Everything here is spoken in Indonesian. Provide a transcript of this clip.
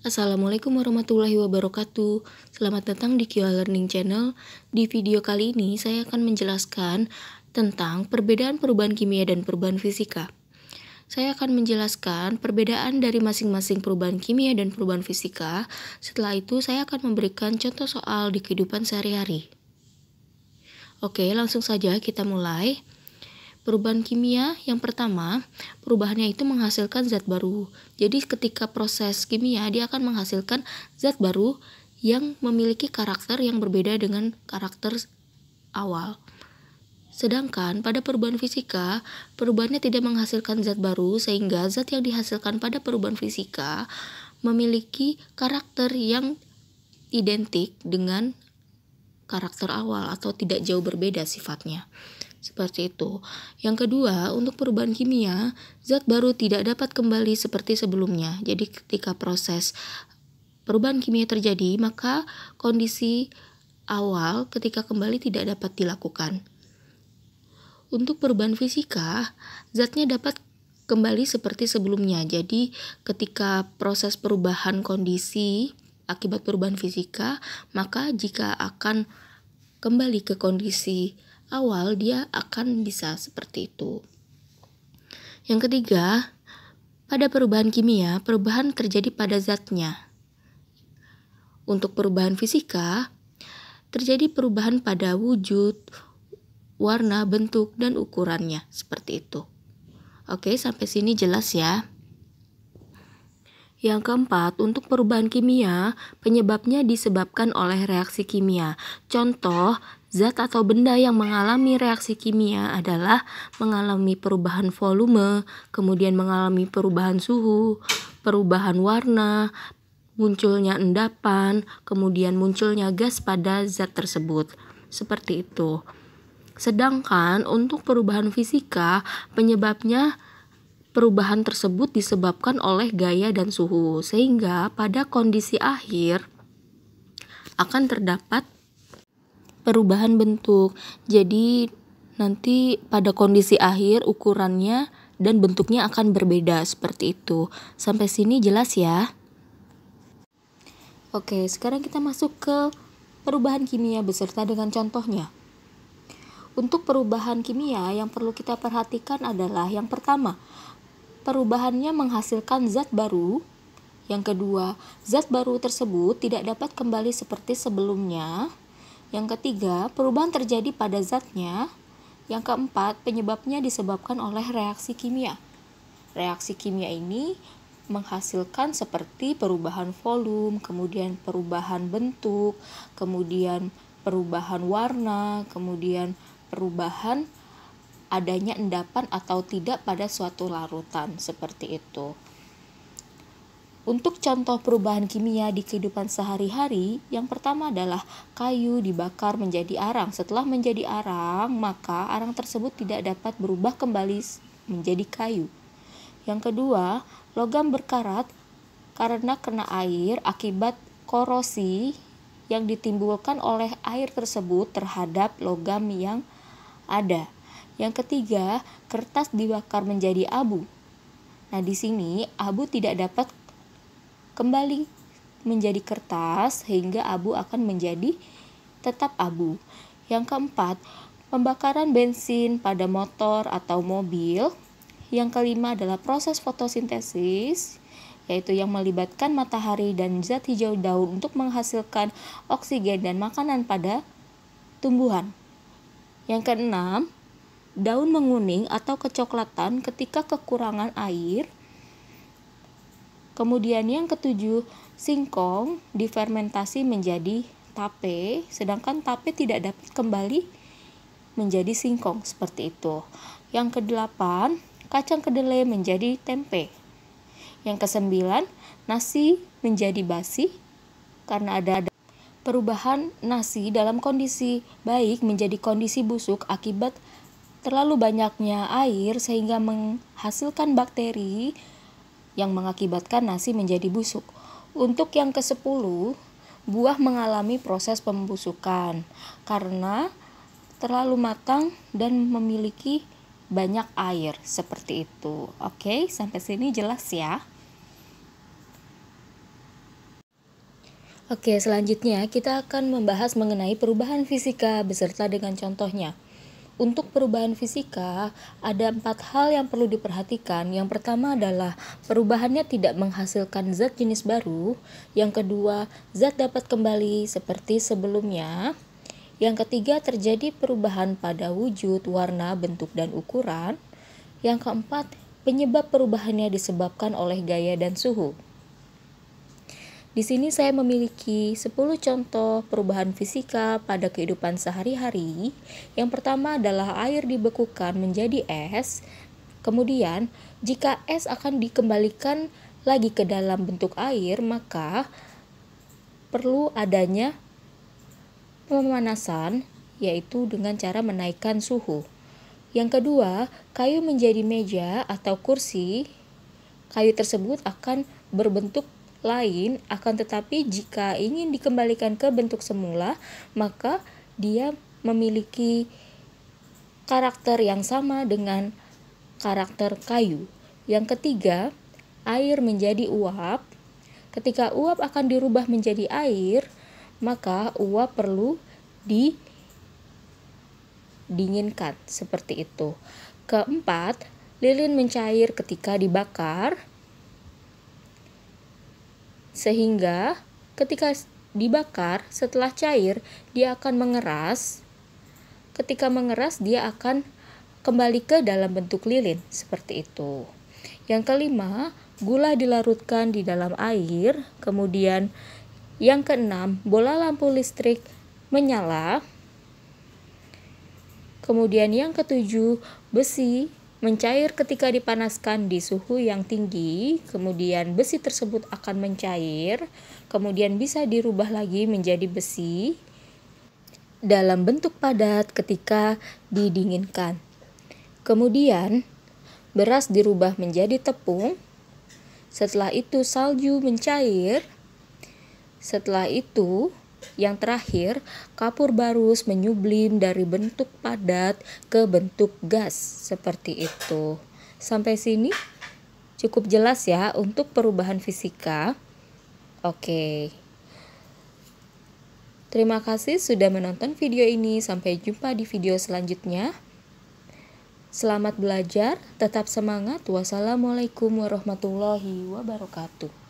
Assalamualaikum warahmatullahi wabarakatuh. Selamat datang di QA Learning Channel. Di video kali ini saya akan menjelaskan tentang perbedaan perubahan kimia dan perubahan fisika. Saya akan menjelaskan perbedaan dari masing-masing perubahan kimia dan perubahan fisika. Setelah itu saya akan memberikan contoh soal di kehidupan sehari-hari. Oke, langsung saja kita mulai. Perubahan kimia yang pertama, perubahannya itu menghasilkan zat baru. Jadi ketika proses kimia dia akan menghasilkan zat baru yang memiliki karakter yang berbeda dengan karakter awal. Sedangkan pada perubahan fisika, perubahannya tidak menghasilkan zat baru sehingga zat yang dihasilkan pada perubahan fisika memiliki karakter yang identik dengan karakter awal atau tidak jauh berbeda sifatnya. Seperti itu. Yang kedua, untuk perubahan kimia, zat baru tidak dapat kembali seperti sebelumnya. Jadi ketika proses perubahan kimia terjadi, maka kondisi awal ketika kembali tidak dapat dilakukan. Untuk perubahan fisika, zatnya dapat kembali seperti sebelumnya. Jadi ketika proses perubahan kondisi akibat perubahan fisika, maka jika akan kembali ke kondisi awal, dia akan bisa seperti itu. Yang ketiga, pada perubahan kimia, perubahan terjadi pada zatnya. Untuk perubahan fisika, terjadi perubahan pada wujud, warna, bentuk, dan ukurannya. Seperti itu. Oke, sampai sini jelas ya. Yang keempat, untuk perubahan kimia, penyebabnya disebabkan oleh reaksi kimia. Contoh, zat atau benda yang mengalami reaksi kimia adalah mengalami perubahan volume, kemudian mengalami perubahan suhu, perubahan warna, munculnya endapan, kemudian munculnya gas pada zat tersebut. Seperti itu. Sedangkan untuk perubahan fisika, penyebabnya perubahan tersebut disebabkan oleh gaya dan suhu, sehingga pada kondisi akhir akan terdapat perubahan bentuk. Jadi nanti pada kondisi akhir ukurannya dan bentuknya akan berbeda seperti itu. Sampai sini jelas ya? Oke, sekarang kita masuk ke perubahan kimia beserta dengan contohnya. Untuk perubahan kimia yang perlu kita perhatikan adalah yang pertama, perubahannya menghasilkan zat baru. Yang kedua, zat baru tersebut tidak dapat kembali seperti sebelumnya. Yang ketiga, perubahan terjadi pada zatnya. Yang keempat, penyebabnya disebabkan oleh reaksi kimia. Reaksi kimia ini menghasilkan seperti perubahan volume, kemudian perubahan bentuk, kemudian perubahan warna, kemudian perubahan adanya endapan atau tidak pada suatu larutan, seperti itu. Untuk contoh perubahan kimia di kehidupan sehari-hari, yang pertama adalah kayu dibakar menjadi arang. Setelah menjadi arang, maka arang tersebut tidak dapat berubah kembali menjadi kayu. Yang kedua, logam berkarat karena kena air akibat korosi yang ditimbulkan oleh air tersebut terhadap logam yang ada. Yang ketiga, kertas dibakar menjadi abu. Nah, di sini abu tidak dapat kembali menjadi kertas sehingga abu akan menjadi tetap abu. Yang keempat, pembakaran bensin pada motor atau mobil. Yang kelima adalah proses fotosintesis, yaitu yang melibatkan matahari dan zat hijau daun untuk menghasilkan oksigen dan makanan pada tumbuhan. Yang keenam, daun menguning atau kecoklatan ketika kekurangan air. Kemudian yang ketujuh, singkong difermentasi menjadi tape, sedangkan tape tidak dapat kembali menjadi singkong, seperti itu. Yang kedelapan, kacang kedelai menjadi tempe. Yang kesembilan, nasi menjadi basi karena ada perubahan nasi dalam kondisi baik menjadi kondisi busuk akibat terlalu banyaknya air sehingga menghasilkan bakteri yang mengakibatkan nasi menjadi busuk. Untuk yang ke-10, buah mengalami proses pembusukan karena terlalu matang dan memiliki banyak air, seperti itu. Oke, sampai sini jelas ya? Oke, selanjutnya kita akan membahas mengenai perubahan fisika beserta dengan contohnya. Untuk perubahan fisika, ada 4 hal yang perlu diperhatikan. Yang pertama adalah perubahannya tidak menghasilkan zat jenis baru. Yang kedua, zat dapat kembali seperti sebelumnya. Yang ketiga, terjadi perubahan pada wujud, warna, bentuk, dan ukuran. Yang keempat, penyebab perubahannya disebabkan oleh gaya dan suhu. Di sini saya memiliki 10 contoh perubahan fisika pada kehidupan sehari-hari. Yang pertama adalah air dibekukan menjadi es. Kemudian, jika es akan dikembalikan lagi ke dalam bentuk air, maka perlu adanya pemanasan, yaitu dengan cara menaikkan suhu. Yang kedua, kayu menjadi meja atau kursi. Kayu tersebut akan berbentuk lain, akan tetapi jika ingin dikembalikan ke bentuk semula, maka dia memiliki karakter yang sama dengan karakter kayu. Yang ketiga, air menjadi uap. Ketika uap akan dirubah menjadi air, maka uap perlu didinginkan, seperti itu. Keempat, lilin mencair ketika dibakar, sehingga ketika dibakar setelah cair dia akan mengeras. Ketika mengeras dia akan kembali ke dalam bentuk lilin, seperti itu. Yang kelima, gula dilarutkan di dalam air. Kemudian yang keenam, bola lampu listrik menyala. Kemudian yang ketujuh, besi mencair ketika dipanaskan di suhu yang tinggi. Kemudian besi tersebut akan mencair, kemudian bisa dirubah lagi menjadi besi dalam bentuk padat ketika didinginkan. Kemudian beras dirubah menjadi tepung. Setelah itu salju mencair. Setelah itu yang terakhir, kapur barus menyublim dari bentuk padat ke bentuk gas, seperti itu. Sampai sini cukup jelas ya untuk perubahan fisika. Oke. Terima kasih sudah menonton video ini. Sampai jumpa di video selanjutnya. Selamat belajar, tetap semangat. Wassalamualaikum warahmatullahi wabarakatuh.